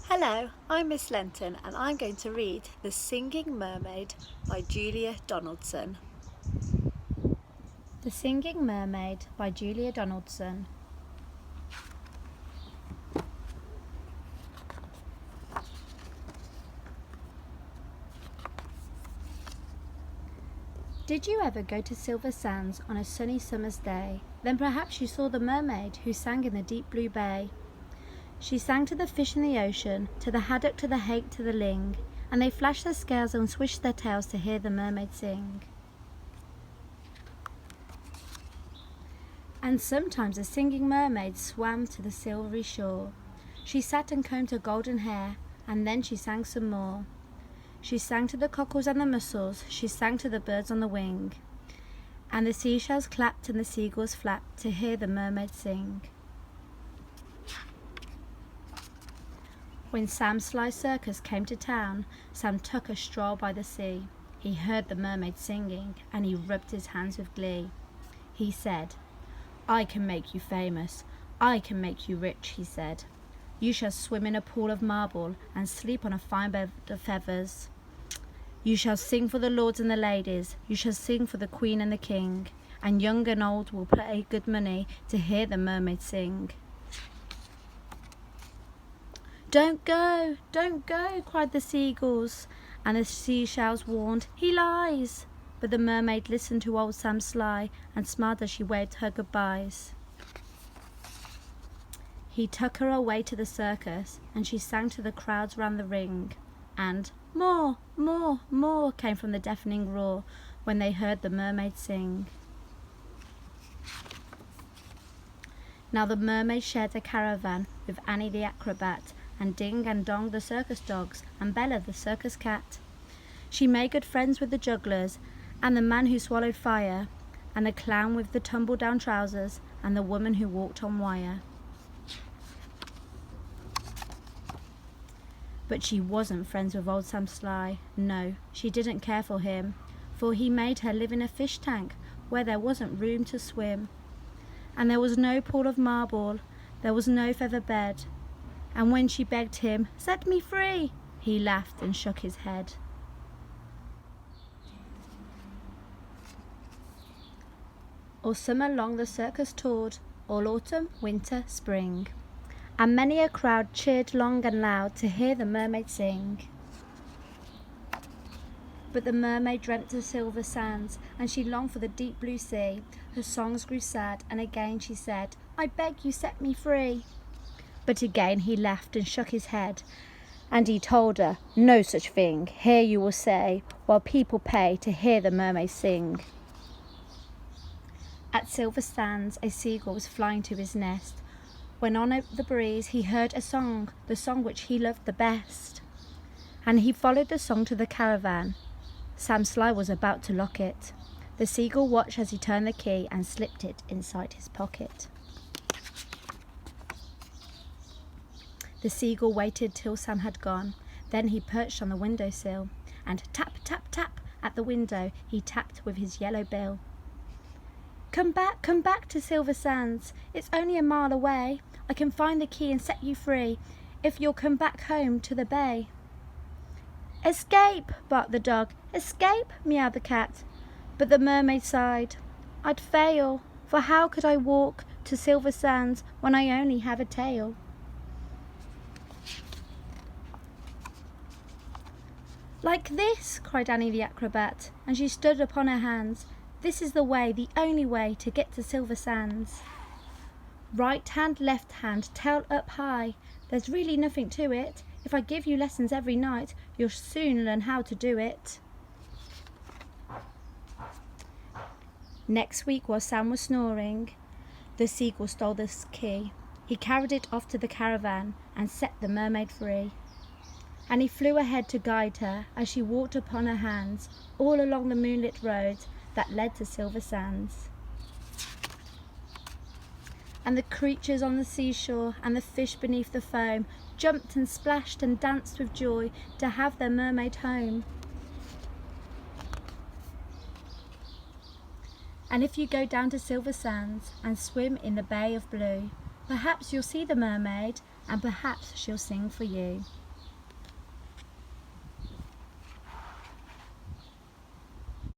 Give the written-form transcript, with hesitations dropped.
Hello, I'm Miss Lenton and I'm going to read The Singing Mermaid by Julia Donaldson. The Singing Mermaid by Julia Donaldson. Did you ever go to Silver Sands on a sunny summer's day? Then perhaps you saw the mermaid who sang in the deep blue bay. She sang to the fish in the ocean, to the haddock, to the hake, to the ling, and they flashed their scales and swished their tails to hear the mermaid sing. And sometimes a singing mermaid swam to the silvery shore. She sat and combed her golden hair, and then she sang some more. She sang to the cockles and the mussels, she sang to the birds on the wing, and the seashells clapped and the seagulls flapped to hear the mermaid sing. When Sam Sly's circus came to town, Sam took a stroll by the sea. He heard the mermaid singing, and he rubbed his hands with glee. He said, "I can make you famous, I can make you rich," he said. "You shall swim in a pool of marble and sleep on a fine bed of feathers. You shall sing for the lords and the ladies, you shall sing for the queen and the king, and young and old will pay good money to hear the mermaid sing." Don't go, cried the seagulls, and the seashells warned, "He lies." But the mermaid listened to old Sam Sly and smiled as she waved her goodbyes. He took her away to the circus, and she sang to the crowds round the ring, and more, more, more came from the deafening roar when they heard the mermaid sing. Now the mermaid shared a caravan with Annie the acrobat, and Ding and Dong the circus dogs, and Bella the circus cat. She made good friends with the jugglers, and the man who swallowed fire, and the clown with the tumble-down trousers, and the woman who walked on wire. But she wasn't friends with old Sam Sly. No, she didn't care for him, for he made her live in a fish tank where there wasn't room to swim. And there was no pool of marble, there was no feather bed. And when she begged him, "Set me free," he laughed and shook his head. All summer long the circus toured, all autumn, winter, spring, and many a crowd cheered long and loud to hear the mermaid sing. But the mermaid dreamt of silver sands, and she longed for the deep blue sea. Her songs grew sad, and again she said, "I beg you, set me free." But again he laughed and shook his head, and he told her, "No such thing, here you will stay, while people pay to hear the mermaid sing." At Silver Sands a seagull was flying to his nest, when on the breeze he heard a song, the song which he loved the best. And he followed the song to the caravan. Sam Sly was about to lock it. The seagull watched as he turned the key and slipped it inside his pocket. The seagull waited till Sam had gone. Then he perched on the windowsill, and tap, tap, tap at the window he tapped with his yellow bill. Come back to Silver Sands. It's only a mile away. I can find the key and set you free, if you'll come back home to the bay." "Escape!" barked the dog. "Escape!" meowed the cat. But the mermaid sighed. "I'd fail, for how could I walk to Silver Sands when I only have a tail?" "Like this!" cried Annie the acrobat, and she stood upon her hands. "This is the way, the only way, to get to Silver Sands. Right hand, left hand, tail up high. There's really nothing to it. If I give you lessons every night, you'll soon learn how to do it." Next week, while Sam was snoring, the seagull stole the key. He carried it off to the caravan and set the mermaid free. And he flew ahead to guide her as she walked upon her hands all along the moonlit road that led to Silver Sands. And the creatures on the seashore and the fish beneath the foam jumped and splashed and danced with joy to have their mermaid home. And if you go down to Silver Sands and swim in the Bay of Blue, perhaps you'll see the mermaid and perhaps she'll sing for you.